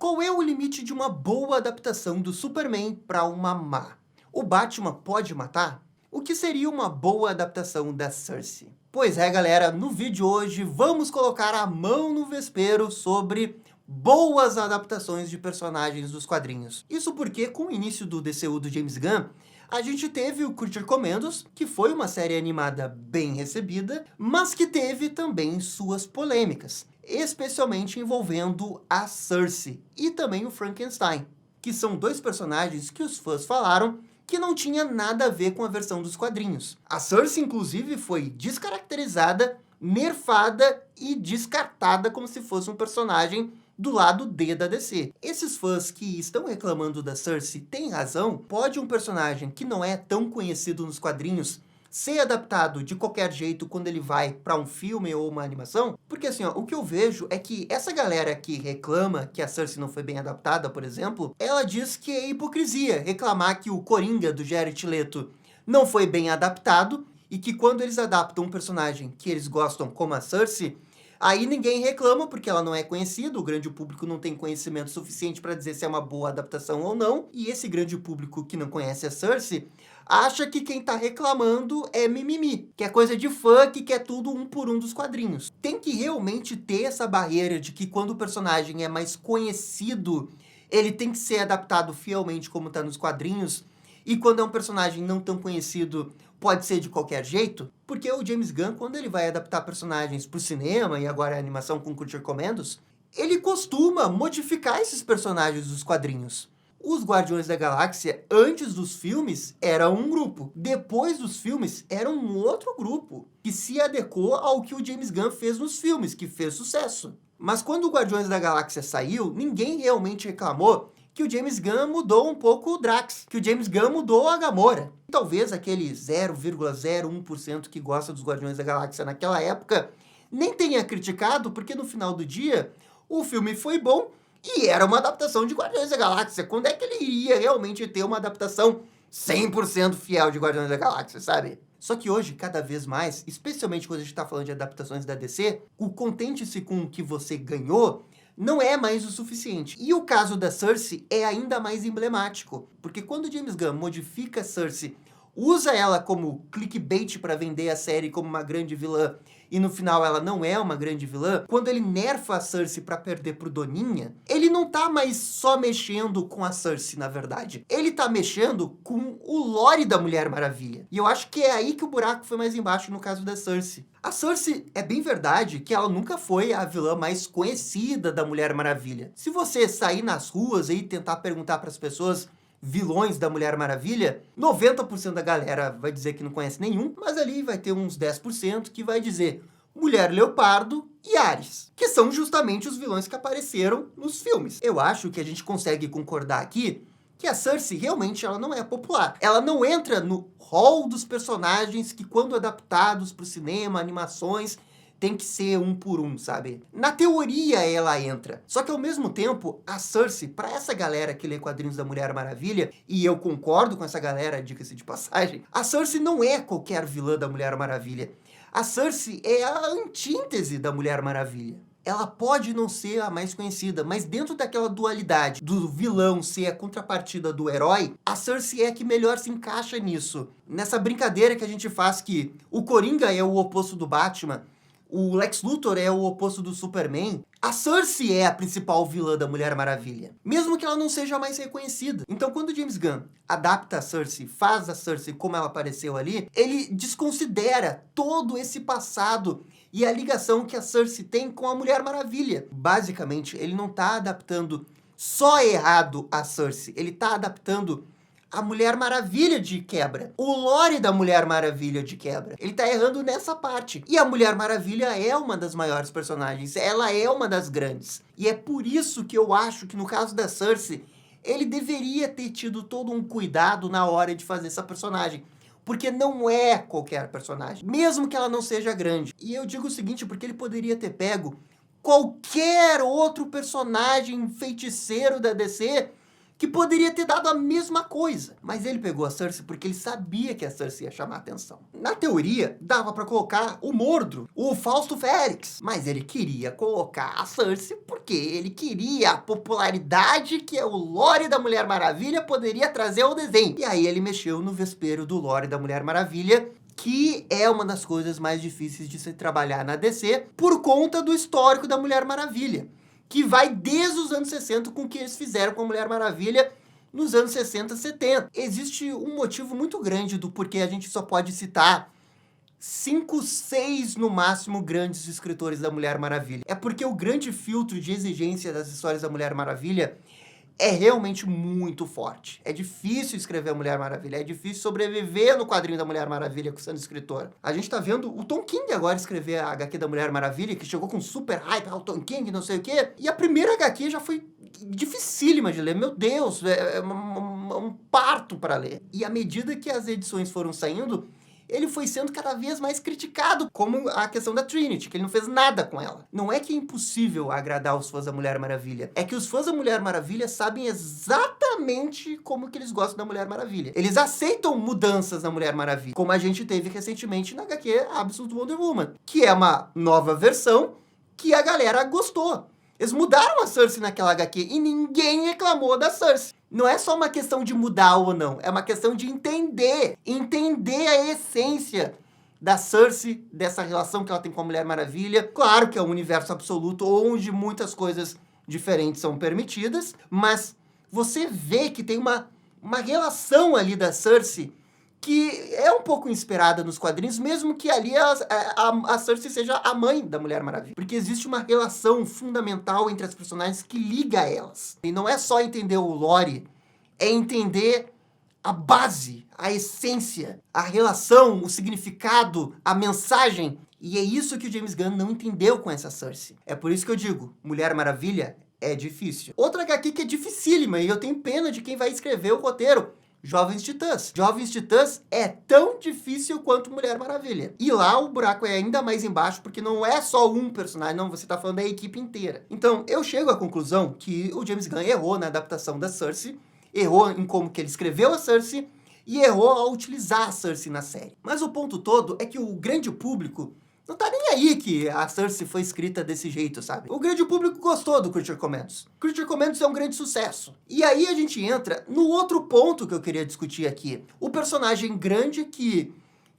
Qual é o limite de uma boa adaptação do Superman para uma má? O Batman pode matar? O que seria uma boa adaptação da Cersei? Pois é, galera, no vídeo de hoje vamos colocar a mão no vespeiro sobre boas adaptações de personagens dos quadrinhos. Isso porque, com o início do DCU do James Gunn, a gente teve o Creature Commandos, que foi uma série animada bem recebida, mas que teve também suas polêmicas, especialmente envolvendo a Cersei e também o Frankenstein, que são dois personagens que os fãs falaram que não tinha nada a ver com a versão dos quadrinhos. A Cersei, inclusive, foi descaracterizada, nerfada e descartada como se fosse um personagem do lado D da DC. Esses fãs que estão reclamando da Cersei têm razão. Pode um personagem que não é tão conhecido nos quadrinhos ser adaptado de qualquer jeito quando ele vai para um filme ou uma animação? Porque assim, ó, o que eu vejo é que essa galera que reclama que a Cersei não foi bem adaptada, por exemplo, ela diz que é hipocrisia reclamar que o Coringa do Jared Leto não foi bem adaptado e que quando eles adaptam um personagem que eles gostam como a Cersei, aí ninguém reclama porque ela não é conhecida, o grande público não tem conhecimento suficiente para dizer se é uma boa adaptação ou não, e esse grande público que não conhece a Cersei acha que quem tá reclamando é mimimi, que é coisa de fã que quer tudo um por um dos quadrinhos. Tem que realmente ter essa barreira de que quando o personagem é mais conhecido, ele tem que ser adaptado fielmente como tá nos quadrinhos, e quando é um personagem não tão conhecido, pode ser de qualquer jeito, porque o James Gunn, quando ele vai adaptar personagens para o cinema, e agora a animação com Creature Commandos, ele costuma modificar esses personagens dos quadrinhos. Os Guardiões da Galáxia, antes dos filmes, era um grupo. Depois dos filmes, era um outro grupo, que se adequou ao que o James Gunn fez nos filmes, que fez sucesso. Mas quando o Guardiões da Galáxia saiu, ninguém realmente reclamou que o James Gunn mudou um pouco o Drax, que o James Gunn mudou a Gamora. Talvez aquele 0,01% que gosta dos Guardiões da Galáxia naquela época nem tenha criticado, porque no final do dia o filme foi bom e era uma adaptação de Guardiões da Galáxia. Quando é que ele iria realmente ter uma adaptação 100% fiel de Guardiões da Galáxia, sabe? Só que hoje, cada vez mais, especialmente quando a gente está falando de adaptações da DC, o contente-se com o que você ganhou não é mais o suficiente. E o caso da Cersei é ainda mais emblemático, porque quando James Gunn modifica a Cersei, usa ela como clickbait para vender a série como uma grande vilã, e no final ela não é uma grande vilã, quando ele nerfa a Cersei para perder pro Doninha, ele não tá mais só mexendo com a Cersei, na verdade. Ele tá mexendo com o lore da Mulher Maravilha. E eu acho que é aí que o buraco foi mais embaixo no caso da Cersei. A Cersei, é bem verdade que ela nunca foi a vilã mais conhecida da Mulher Maravilha. Se você sair nas ruas e tentar perguntar para as pessoas vilões da Mulher Maravilha, 90% da galera vai dizer que não conhece nenhum, mas ali vai ter uns 10% que vai dizer Mulher Leopardo e Ares, que são justamente os vilões que apareceram nos filmes. Eu acho que a gente consegue concordar aqui que a Cersei realmente ela não é popular. Ela não entra no hall dos personagens que, quando adaptados para o cinema, animações, tem que ser um por um, sabe? Na teoria ela entra. Só que ao mesmo tempo, a Cersei, pra essa galera que lê quadrinhos da Mulher Maravilha, e eu concordo com essa galera, diga-se de passagem, a Cersei não é qualquer vilã da Mulher Maravilha. A Cersei é a antítese da Mulher Maravilha. Ela pode não ser a mais conhecida, mas dentro daquela dualidade do vilão ser a contrapartida do herói, a Cersei é a que melhor se encaixa nisso. Nessa brincadeira que a gente faz que o Coringa é o oposto do Batman, o Lex Luthor é o oposto do Superman, a Cersei é a principal vilã da Mulher Maravilha, mesmo que ela não seja mais reconhecida. Então, quando James Gunn adapta a Cersei, faz a Cersei como ela apareceu ali, ele desconsidera todo esse passado e a ligação que a Cersei tem com a Mulher Maravilha. Basicamente, ele não está adaptando só errado a Cersei, ele está adaptando a Mulher Maravilha de quebra. O lore da Mulher Maravilha de quebra. Ele tá errando nessa parte. E a Mulher Maravilha é uma das maiores personagens. Ela é uma das grandes. E é por isso que eu acho que no caso da Cersei, ele deveria ter tido todo um cuidado na hora de fazer essa personagem. Porque não é qualquer personagem. Mesmo que ela não seja grande. E eu digo o seguinte, porque ele poderia ter pego qualquer outro personagem feiticeiro da DC que poderia ter dado a mesma coisa. Mas ele pegou a Cersei porque ele sabia que a Cersei ia chamar a atenção. Na teoria, dava pra colocar o Mordro, o Fausto Félix, mas ele queria colocar a Cersei porque ele queria a popularidade que o lore da Mulher Maravilha poderia trazer ao desenho. E aí ele mexeu no vespeiro do lore da Mulher Maravilha, que é uma das coisas mais difíceis de se trabalhar na DC, por conta do histórico da Mulher Maravilha, que vai desde os anos 60 com o que eles fizeram com a Mulher Maravilha nos anos 60, 70. Existe um motivo muito grande do porquê a gente só pode citar 5, 6 no máximo grandes escritores da Mulher Maravilha. É porque o grande filtro de exigência das histórias da Mulher Maravilha é realmente muito forte. É difícil escrever a Mulher Maravilha, é difícil sobreviver no quadrinho da Mulher Maravilha sendo escritor. A gente tá vendo o Tom King agora escrever a HQ da Mulher Maravilha, que chegou com super hype, o Tom King, não sei o quê, e a primeira HQ já foi dificílima de ler. Meu Deus, é um parto para ler. E à medida que as edições foram saindo, ele foi sendo cada vez mais criticado, como a questão da Trinity, que ele não fez nada com ela. Não é que é impossível agradar os fãs da Mulher Maravilha, é que os fãs da Mulher Maravilha sabem exatamente como que eles gostam da Mulher Maravilha. Eles aceitam mudanças na Mulher Maravilha, como a gente teve recentemente na HQ Absolute Wonder Woman, que é uma nova versão que a galera gostou. Eles mudaram a Cersei naquela HQ e ninguém reclamou da Cersei. Não é só uma questão de mudar ou não, é uma questão de entender a essência da Cersei, dessa relação que ela tem com a Mulher Maravilha. Claro que é um universo absoluto onde muitas coisas diferentes são permitidas, mas você vê que tem uma relação ali da Cersei que é um pouco inspirada nos quadrinhos, mesmo que ali a Cersei seja a mãe da Mulher Maravilha. Porque existe uma relação fundamental entre as personagens que liga elas. E não é só entender o lore, é entender a base, a essência, a relação, o significado, a mensagem. E é isso que o James Gunn não entendeu com essa Cersei. É por isso que eu digo, Mulher Maravilha é difícil. Outra HQ que é dificílima, e eu tenho pena de quem vai escrever o roteiro, Jovens Titãs. Jovens Titãs é tão difícil quanto Mulher Maravilha. E lá o buraco é ainda mais embaixo, porque não é só um personagem, não, você tá falando da equipe inteira. Então, eu chego à conclusão que o James Gunn errou na adaptação da Cersei, errou em como que ele escreveu a Cersei, e errou ao utilizar a Cersei na série. Mas o ponto todo é que o grande público não tá nem aí que a Cersei foi escrita desse jeito, sabe? O grande público gostou do Creature Commandos. Creature Commandos é um grande sucesso. E aí a gente entra no outro ponto que eu queria discutir aqui. O personagem grande que,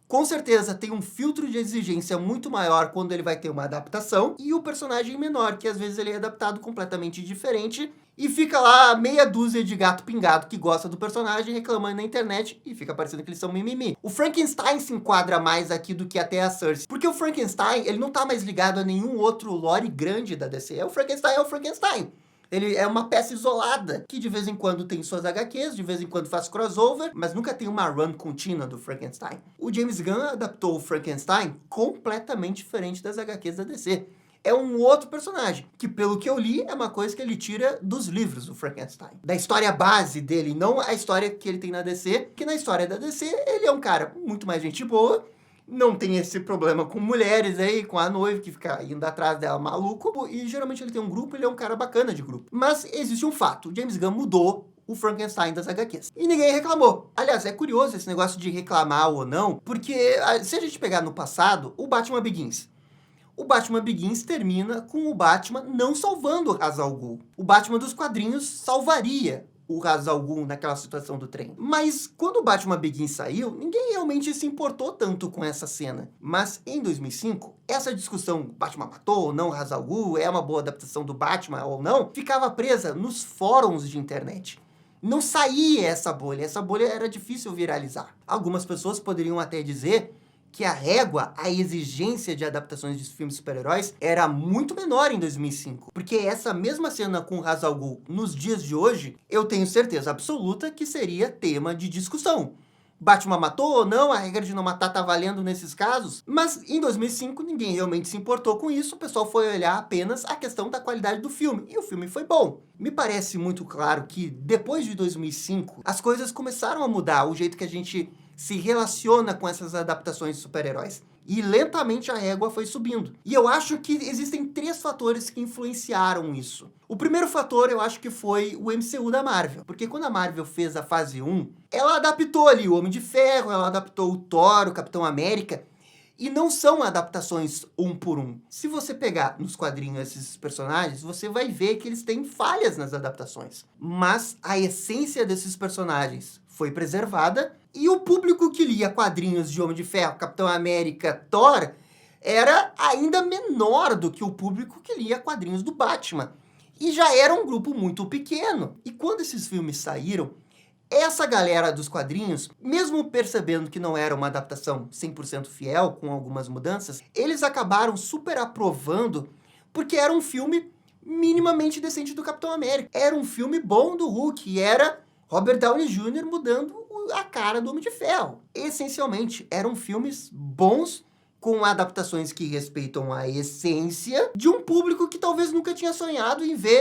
com certeza, tem um filtro de exigência muito maior quando ele vai ter uma adaptação, e o personagem menor, que às vezes ele é adaptado completamente diferente, e fica lá meia dúzia de gato pingado que gosta do personagem reclamando na internet e fica parecendo que eles são mimimi. O Frankenstein se enquadra mais aqui do que até a Cersei. Porque o Frankenstein, ele não tá mais ligado a nenhum outro lore grande da DC. O Frankenstein é o Frankenstein. Ele é uma peça isolada, que de vez em quando tem suas HQs, de vez em quando faz crossover, mas nunca tem uma run contínua do Frankenstein. O James Gunn adaptou o Frankenstein completamente diferente das HQs da DC. É um outro personagem, que pelo que eu li, é uma coisa que ele tira dos livros do Frankenstein. Da história base dele, não a história que ele tem na DC, que na história da DC, ele é um cara muito mais gente boa, não tem esse problema com mulheres aí, com a noiva que fica indo atrás dela maluco, e geralmente ele tem um grupo, ele é um cara bacana de grupo. Mas existe um fato, o James Gunn mudou o Frankenstein das HQs. E ninguém reclamou. Aliás, é curioso esse negócio de reclamar ou não, porque se a gente pegar no passado, o Batman Begins. O Batman Begins termina com o Batman não salvando o Ra's al Ghul. O Batman dos quadrinhos salvaria o Ra's al Ghul naquela situação do trem. Mas quando o Batman Begins saiu, ninguém realmente se importou tanto com essa cena. Mas em 2005, essa discussão, Batman matou ou não Ra's al Ghul, é uma boa adaptação do Batman ou não, ficava presa nos fóruns de internet. Não saía essa bolha era difícil viralizar. Algumas pessoas poderiam até dizer que a régua, a exigência de adaptações de filmes de super-heróis era muito menor em 2005. Porque essa mesma cena com Ra's al Ghul nos dias de hoje, eu tenho certeza absoluta que seria tema de discussão. Batman matou ou não? A regra de não matar tá valendo nesses casos? Mas em 2005 ninguém realmente se importou com isso, o pessoal foi olhar apenas a questão da qualidade do filme, e o filme foi bom. Me parece muito claro que depois de 2005, as coisas começaram a mudar, o jeito que a gente se relaciona com essas adaptações de super-heróis. E lentamente a régua foi subindo. E eu acho que existem 3 fatores que influenciaram isso. O primeiro fator, eu acho que foi o MCU da Marvel. Porque quando a Marvel fez a fase 1, ela adaptou ali o Homem de Ferro, ela adaptou o Thor, o Capitão América. E não são adaptações um por um. Se você pegar nos quadrinhos esses personagens, você vai ver que eles têm falhas nas adaptações. Mas a essência desses personagens foi preservada e o público que lia quadrinhos de Homem de Ferro, Capitão América, Thor, era ainda menor do que o público que lia quadrinhos do Batman. E já era um grupo muito pequeno. E quando esses filmes saíram, essa galera dos quadrinhos, mesmo percebendo que não era uma adaptação 100% fiel, com algumas mudanças, eles acabaram super aprovando, porque era um filme minimamente decente do Capitão América. Era um filme bom do Hulk, e era Robert Downey Jr. mudando a cara do Homem de Ferro. Essencialmente, eram filmes bons, com adaptações que respeitam a essência de um público que talvez nunca tinha sonhado em ver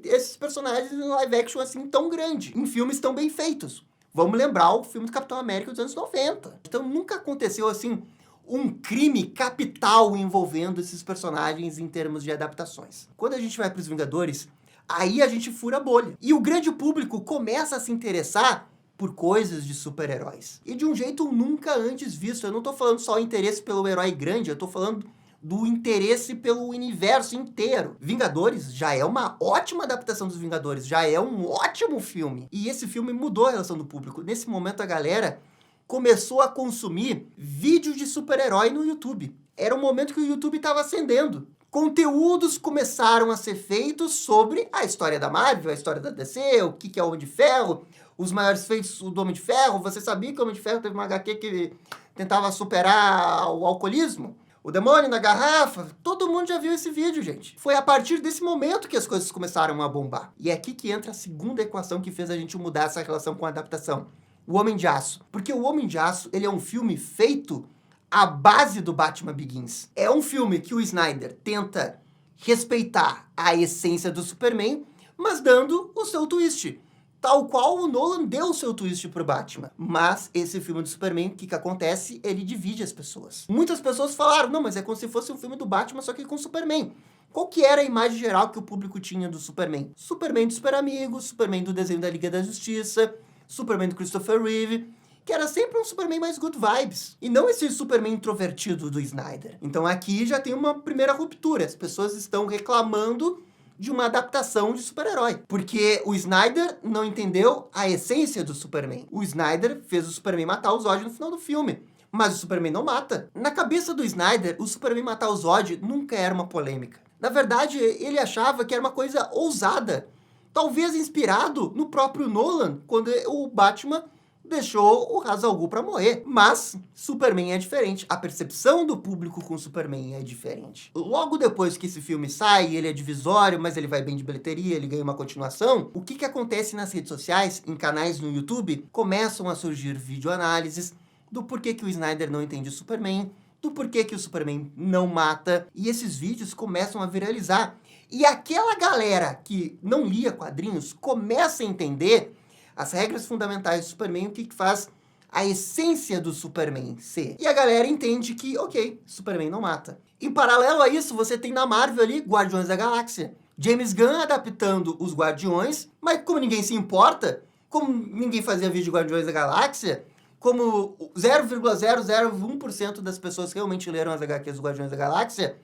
esses personagens em live action assim tão grande, em filmes tão bem feitos. Vamos lembrar o filme do Capitão América dos anos 90. Então nunca aconteceu assim um crime capital envolvendo esses personagens em termos de adaptações. Quando a gente vai para os Vingadores, aí a gente fura a bolha. E o grande público começa a se interessar por coisas de super-heróis. E de um jeito nunca antes visto. Eu não tô falando só interesse pelo herói grande, eu tô falando do interesse pelo universo inteiro. Vingadores já é uma ótima adaptação dos Vingadores, já é um ótimo filme. E esse filme mudou a relação do público. Nesse momento a galera começou a consumir vídeos de super-herói no YouTube. Era um momento que o YouTube estava acendendo. Conteúdos começaram a ser feitos sobre a história da Marvel, a história da DC, o que é o Homem de Ferro, os maiores feitos do Homem de Ferro. Você sabia que o Homem de Ferro teve uma HQ que tentava superar o alcoolismo? O demônio na garrafa? Todo mundo já viu esse vídeo, gente. Foi a partir desse momento que as coisas começaram a bombar. E é aqui que entra a segunda equação que fez a gente mudar essa relação com a adaptação. O Homem de Aço. Porque o Homem de Aço, ele é um filme feito à base do Batman Begins. É um filme que o Snyder tenta respeitar a essência do Superman, mas dando o seu twist. Tal qual o Nolan deu o seu twist pro Batman. Mas esse filme do Superman, o que acontece? Ele divide as pessoas. Muitas pessoas falaram, não, mas é como se fosse um filme do Batman, só que com Superman. Qual que era a imagem geral que o público tinha do Superman? Superman do Super Amigos, Superman do desenho da Liga da Justiça, Superman do Christopher Reeve, que era sempre um Superman mais good vibes. E não esse Superman introvertido do Snyder. Então aqui já tem uma primeira ruptura. As pessoas estão reclamando de uma adaptação de super-herói. Porque o Snyder não entendeu a essência do Superman. O Snyder fez o Superman matar o Zod no final do filme. Mas o Superman não mata. Na cabeça do Snyder, o Superman matar o Zod nunca era uma polêmica. Na verdade, ele achava que era uma coisa ousada. Talvez inspirado no próprio Nolan, quando o Batman deixou o Ra's al Ghul pra morrer. Mas Superman é diferente. A percepção do público com Superman é diferente. Logo depois que esse filme sai, ele é divisório, mas ele vai bem de bilheteria, ele ganha uma continuação. O que acontece nas redes sociais, em canais no YouTube? Começam a surgir videoanálises do porquê que o Snyder não entende o Superman, do porquê que o Superman não mata. E esses vídeos começam a viralizar. E aquela galera que não lia quadrinhos começa a entender as regras fundamentais do Superman, o que faz a essência do Superman ser. E a galera entende que, ok, Superman não mata. Em paralelo a isso, você tem na Marvel ali Guardiões da Galáxia. James Gunn adaptando os Guardiões, mas como ninguém se importa, como ninguém fazia vídeo de Guardiões da Galáxia, como 0,001% das pessoas realmente leram as HQs dos Guardiões da Galáxia,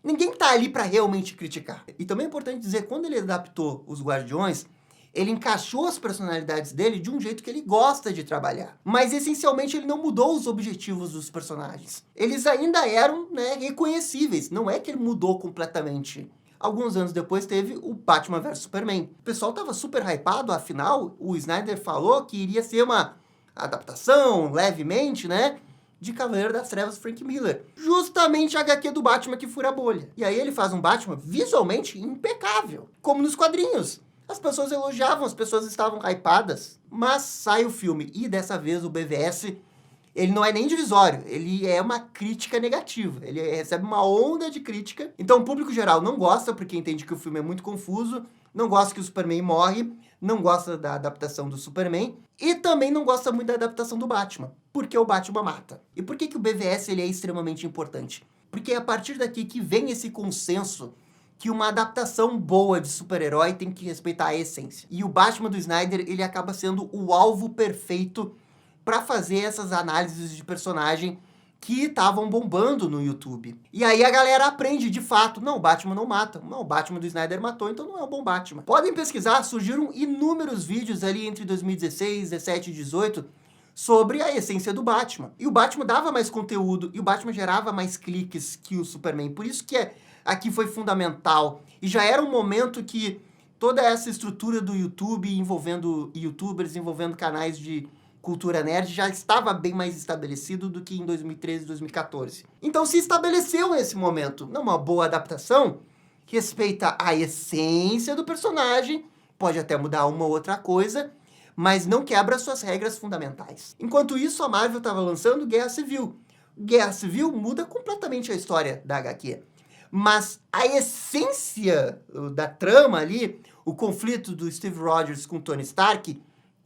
ninguém tá ali para realmente criticar. E também é importante dizer, quando ele adaptou os Guardiões, ele encaixou as personalidades dele de um jeito que ele gosta de trabalhar. Mas, essencialmente, ele não mudou os objetivos dos personagens. Eles ainda eram, reconhecíveis. Não é que ele mudou completamente. Alguns anos depois teve o Batman vs Superman. O pessoal tava super hypado, afinal, o Snyder falou que iria ser uma adaptação, levemente, de Cavaleiro das Trevas Frank Miller. Justamente a HQ do Batman que fura a bolha. E aí ele faz um Batman visualmente impecável, como nos quadrinhos. As pessoas elogiavam, as pessoas estavam hypadas, mas sai o filme. E dessa vez o BVS, ele não é nem divisório, ele é uma crítica negativa. Ele recebe uma onda de crítica. Então o público geral não gosta, porque entende que o filme é muito confuso. não gosta que o Superman morre, não gosta da adaptação do Superman e também não gosta muito da adaptação do Batman, porque o Batman mata. E por que o BVS ele é extremamente importante? Porque é a partir daqui que vem esse consenso que uma adaptação boa de super-herói tem que respeitar a essência. E o Batman do Snyder, ele acaba sendo o alvo perfeito para fazer essas análises de personagem que estavam bombando no YouTube. E aí a galera aprende de fato, não, o Batman não mata. Não, o Batman do Snyder matou, então não é um bom Batman. Podem pesquisar, surgiram inúmeros vídeos ali entre 2016, 17 e 18 sobre a essência do Batman. E o Batman dava mais conteúdo, e o Batman gerava mais cliques que o Superman. Por isso que aqui foi fundamental. E já era um momento que toda essa estrutura do YouTube, envolvendo youtubers, envolvendo canais de cultura nerd, já estava bem mais estabelecido do que em 2013, 2014. Então se estabeleceu nesse momento, uma boa adaptação, que respeita a essência do personagem, pode até mudar uma ou outra coisa, mas não quebra suas regras fundamentais. Enquanto isso, a Marvel estava lançando Guerra Civil. Guerra Civil muda completamente a história da HQ. Mas a essência da trama ali, o conflito do Steve Rogers com Tony Stark,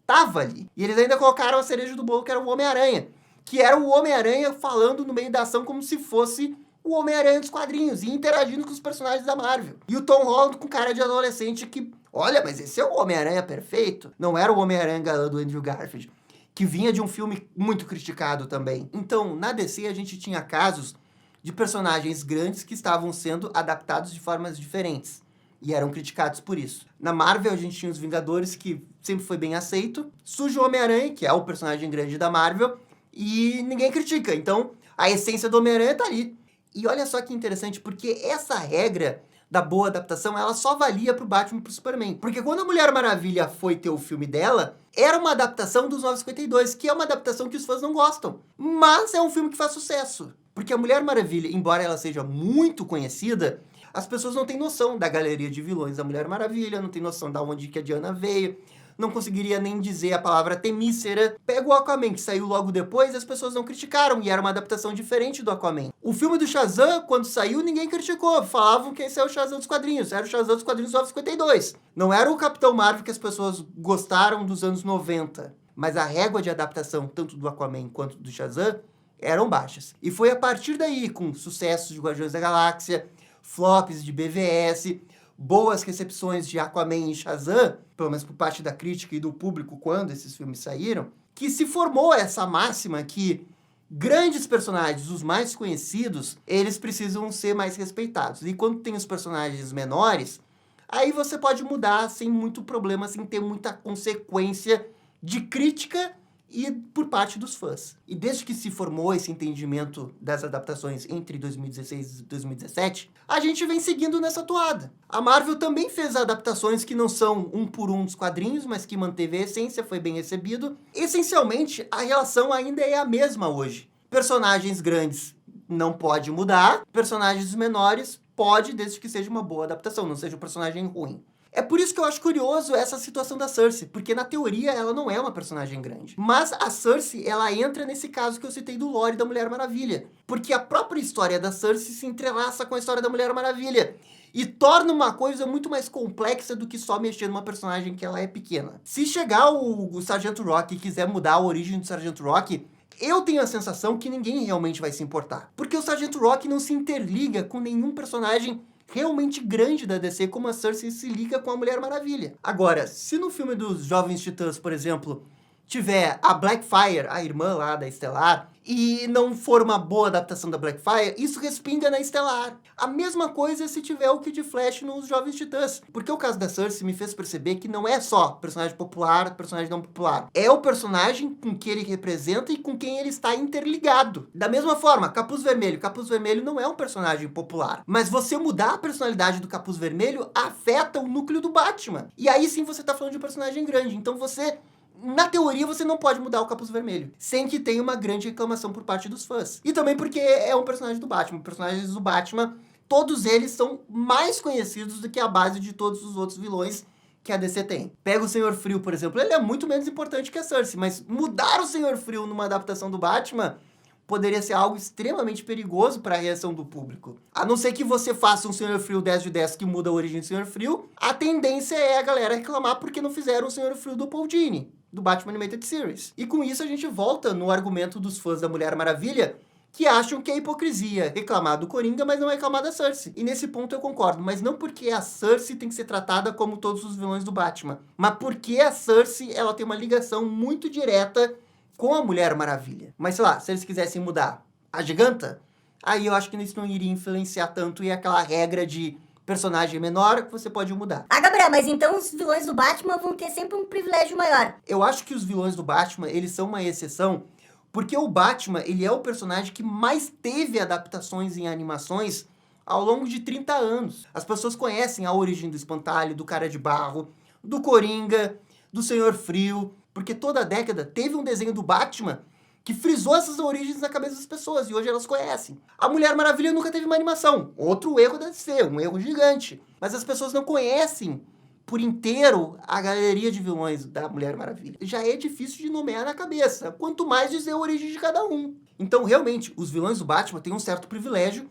tava ali. E eles ainda colocaram a cereja do bolo, que era o Homem-Aranha. Que era o Homem-Aranha falando no meio da ação como se fosse o Homem-Aranha dos quadrinhos e interagindo com os personagens da Marvel. E o Tom Holland com cara de adolescente que, olha, mas esse é o Homem-Aranha perfeito. Não era o Homem-Aranha galã do Andrew Garfield, que vinha de um filme muito criticado também. Então, na DC a gente tinha casos de personagens grandes que estavam sendo adaptados de formas diferentes. E eram criticados por isso. Na Marvel, a gente tinha os Vingadores, que sempre foi bem aceito. Surge o Homem-Aranha, que é o personagem grande da Marvel, e ninguém critica. Então, a essência do Homem-Aranha tá ali. E olha só que interessante, porque essa regra da boa adaptação, ela só valia pro Batman e pro Superman. Porque quando a Mulher Maravilha foi ter o filme dela, era uma adaptação dos 952, que é uma adaptação que os fãs não gostam. Mas é um filme que faz sucesso. Porque a Mulher Maravilha, embora ela seja muito conhecida, as pessoas não têm noção da galeria de vilões da Mulher Maravilha, não têm noção de onde que a Diana veio, não conseguiria nem dizer a palavra Temícera. Pega o Aquaman, que saiu logo depois, as pessoas não criticaram, e era uma adaptação diferente do Aquaman. O filme do Shazam, quando saiu, ninguém criticou, falavam que esse é o Shazam dos quadrinhos, era o Shazam dos quadrinhos 952. Não era o Capitão Marvel que as pessoas gostaram dos anos 90, mas a régua de adaptação, tanto do Aquaman quanto do Shazam, eram baixas. E foi a partir daí, com sucessos de Guardiões da Galáxia, flops de BVS, boas recepções de Aquaman e Shazam, pelo menos por parte da crítica e do público quando esses filmes saíram, que se formou essa máxima que grandes personagens, os mais conhecidos, eles precisam ser mais respeitados. E quando tem os personagens menores, aí você pode mudar sem muito problema, sem ter muita consequência de crítica e por parte dos fãs. E desde que se formou esse entendimento das adaptações entre 2016 e 2017, a gente vem seguindo nessa toada. A Marvel também fez adaptações que não são um por um dos quadrinhos, mas que manteve a essência, foi bem recebido. Essencialmente, a relação ainda é a mesma hoje. Personagens grandes não pode mudar, personagens menores pode, desde que seja uma boa adaptação, não seja um personagem ruim. É por isso que eu acho curioso essa situação da Cersei, porque na teoria ela não é uma personagem grande. Mas a Cersei, ela entra nesse caso que eu citei do lore da Mulher Maravilha. Porque a própria história da Cersei se entrelaça com a história da Mulher Maravilha. E torna uma coisa muito mais complexa do que só mexer numa personagem que ela é pequena. Se chegar o Sargento Rock e quiser mudar a origem do Sargento Rock, eu tenho a sensação que ninguém realmente vai se importar. Porque o Sargento Rock não se interliga com nenhum personagem realmente grande da DC, como a Cersei se liga com a Mulher Maravilha. Agora, se no filme dos Jovens Titãs, por exemplo, tiver a Blackfire, a irmã lá da Estelar, e não for uma boa adaptação da Blackfire, isso respinga na Estelar. A mesma coisa se tiver o Kid Flash nos Jovens Titãs. Porque o caso da Cersei me fez perceber que não é só personagem popular, personagem não popular. É o personagem com que ele representa e com quem ele está interligado. Da mesma forma, Capuz Vermelho. Capuz Vermelho não é um personagem popular. Mas você mudar a personalidade do Capuz Vermelho afeta o núcleo do Batman. E aí sim você está falando de um personagem grande. Então você... Na teoria, você não pode mudar o Capuz Vermelho, sem que tenha uma grande reclamação por parte dos fãs. E também porque é um personagem do Batman. Personagens do Batman, todos eles são mais conhecidos do que a base de todos os outros vilões que a DC tem. Pega o Senhor Frio, por exemplo. Ele é muito menos importante que a Cersei, mas mudar o Senhor Frio numa adaptação do Batman poderia ser algo extremamente perigoso para a reação do público. A não ser que você faça um Senhor Frio 10 de 10 que muda a origem do Senhor Frio, a tendência é a galera reclamar porque não fizeram o Senhor Frio do Paul Dini, do Batman Animated Series. E com isso a gente volta no argumento dos fãs da Mulher Maravilha, que acham que é hipocrisia reclamar do Coringa, mas não reclamar da Cersei. E nesse ponto eu concordo, mas não porque a Cersei tem que ser tratada como todos os vilões do Batman, mas porque a Cersei ela tem uma ligação muito direta com a Mulher Maravilha. Mas sei lá, se eles quisessem mudar a Giganta, aí eu acho que isso não iria influenciar tanto e aquela regra de personagem menor que você pode mudar. Ah, Gabriel, mas então os vilões do Batman vão ter sempre um privilégio maior. Eu acho que os vilões do Batman, eles são uma exceção, porque o Batman, ele é o personagem que mais teve adaptações em animações ao longo de 30 anos. As pessoas conhecem a origem do Espantalho, do Cara de Barro, do Coringa, do Senhor Frio, porque toda década teve um desenho do Batman que frisou essas origens na cabeça das pessoas, e hoje elas conhecem. A Mulher Maravilha nunca teve uma animação. Outro erro deve ser, um erro gigante. Mas as pessoas não conhecem por inteiro a galeria de vilões da Mulher Maravilha. Já é difícil de nomear na cabeça, quanto mais dizer a origem de cada um. Então, realmente, os vilões do Batman têm um certo privilégio,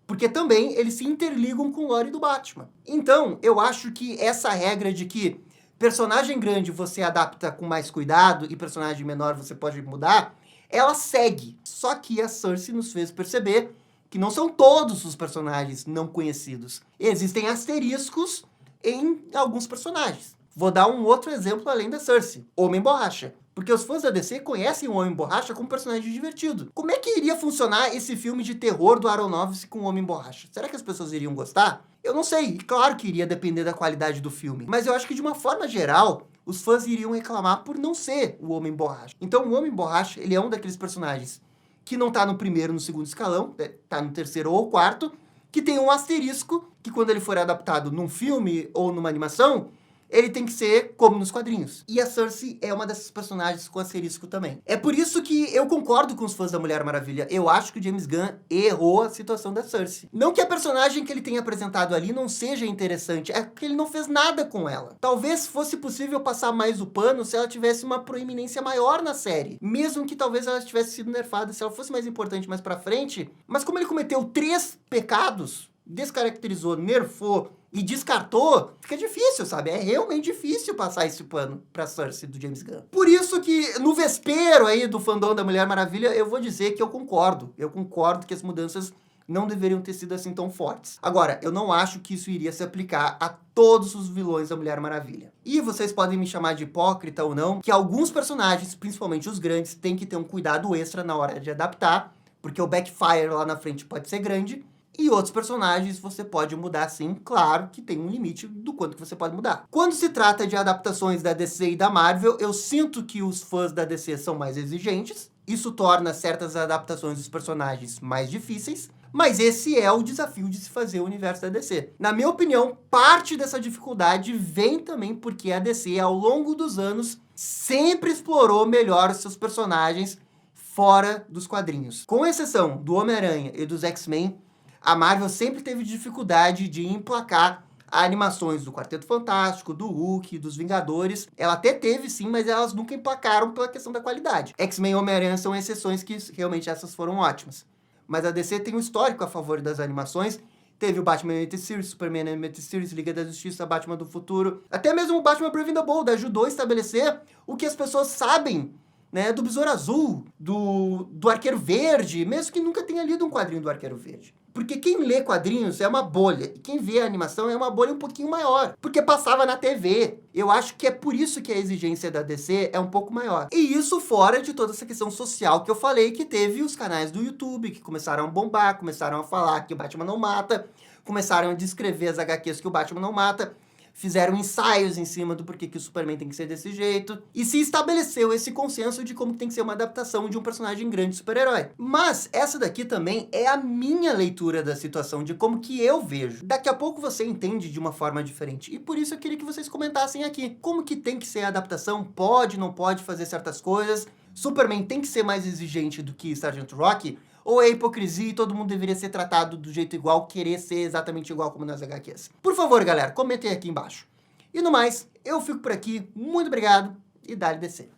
porque também eles se interligam com o lore do Batman. Então, eu acho que essa regra de que personagem grande você adapta com mais cuidado e personagem menor você pode mudar, ela segue. Só que a Cersei nos fez perceber que não são todos os personagens não conhecidos. Existem asteriscos em alguns personagens. Vou dar um outro exemplo além da Cersei. Homem-Borracha. Porque os fãs da DC conhecem o Homem-Borracha como um personagem divertido. Como é que iria funcionar esse filme de terror do Aronofsky com o Homem-Borracha? Será que as pessoas iriam gostar? Eu não sei. Claro que iria depender da qualidade do filme. Mas eu acho que de uma forma geral, os fãs iriam reclamar por não ser o Homem-Borracha. Então o Homem-Borracha, ele é um daqueles personagens que não tá no primeiro, no segundo escalão, tá no terceiro ou quarto, que tem um asterisco, que quando ele for adaptado num filme ou numa animação, ele tem que ser como nos quadrinhos. E a Cersei é uma dessas personagens com asterisco também. É por isso que eu concordo com os fãs da Mulher Maravilha. Eu acho que o James Gunn errou a situação da Cersei. Não que a personagem que ele tenha apresentado ali não seja interessante, é que ele não fez nada com ela. Talvez fosse possível passar mais o pano se ela tivesse uma proeminência maior na série. Mesmo que talvez ela tivesse sido nerfada, se ela fosse mais importante mais pra frente. Mas como ele cometeu 3 pecados, descaracterizou, nerfou e descartou, fica difícil, sabe? É realmente difícil passar esse pano pra Cersei do James Gunn. Por isso que no vespeiro aí do fandom da Mulher Maravilha, eu vou dizer que eu concordo. Eu concordo que as mudanças não deveriam ter sido assim tão fortes. Agora, eu não acho que isso iria se aplicar a todos os vilões da Mulher Maravilha. E vocês podem me chamar de hipócrita ou não, que alguns personagens, principalmente os grandes, têm que ter um cuidado extra na hora de adaptar, porque o backfire lá na frente pode ser grande. E outros personagens você pode mudar sim, claro que tem um limite do quanto que você pode mudar. Quando se trata de adaptações da DC e da Marvel, eu sinto que os fãs da DC são mais exigentes. Isso torna certas adaptações dos personagens mais difíceis. Mas esse é o desafio de se fazer o universo da DC. Na minha opinião, parte dessa dificuldade vem também porque a DC, ao longo dos anos, sempre explorou melhor os seus personagens fora dos quadrinhos. Com exceção do Homem-Aranha e dos X-Men, a Marvel sempre teve dificuldade de emplacar animações do Quarteto Fantástico, do Hulk, dos Vingadores. Ela até teve sim, mas elas nunca emplacaram pela questão da qualidade. X-Men e Homem-Aranha são exceções que realmente essas foram ótimas. Mas a DC tem um histórico a favor das animações. Teve o Batman Animated Series, Superman Animated Series, Liga da Justiça, Batman do Futuro. Até mesmo o Batman Brave and the Bold ajudou a estabelecer o que as pessoas sabem, né, do Besouro Azul, do Arqueiro Verde, mesmo que nunca tenha lido um quadrinho do Arqueiro Verde. Porque quem lê quadrinhos é uma bolha, e quem vê a animação é uma bolha um pouquinho maior, porque passava na TV. Eu acho que é por isso que a exigência da DC é um pouco maior. E isso fora de toda essa questão social que eu falei, que teve os canais do YouTube, que começaram a bombar, começaram a falar que o Batman não mata, começaram a descrever as HQs que o Batman não mata, fizeram ensaios em cima do porquê que o Superman tem que ser desse jeito, e se estabeleceu esse consenso de como tem que ser uma adaptação de um personagem grande super-herói. Mas essa daqui também é a minha leitura da situação, de como que eu vejo. Daqui a pouco você entende de uma forma diferente, e por isso eu queria que vocês comentassem aqui. Como que tem que ser a adaptação? Pode, não pode fazer certas coisas? Superman tem que ser mais exigente do que Sargento Rock? Ou é hipocrisia e todo mundo deveria ser tratado do jeito igual, querer ser exatamente igual como nas HQs? Por favor, galera, comentem aqui embaixo. E no mais, eu fico por aqui. Muito obrigado e dá-lhe DC.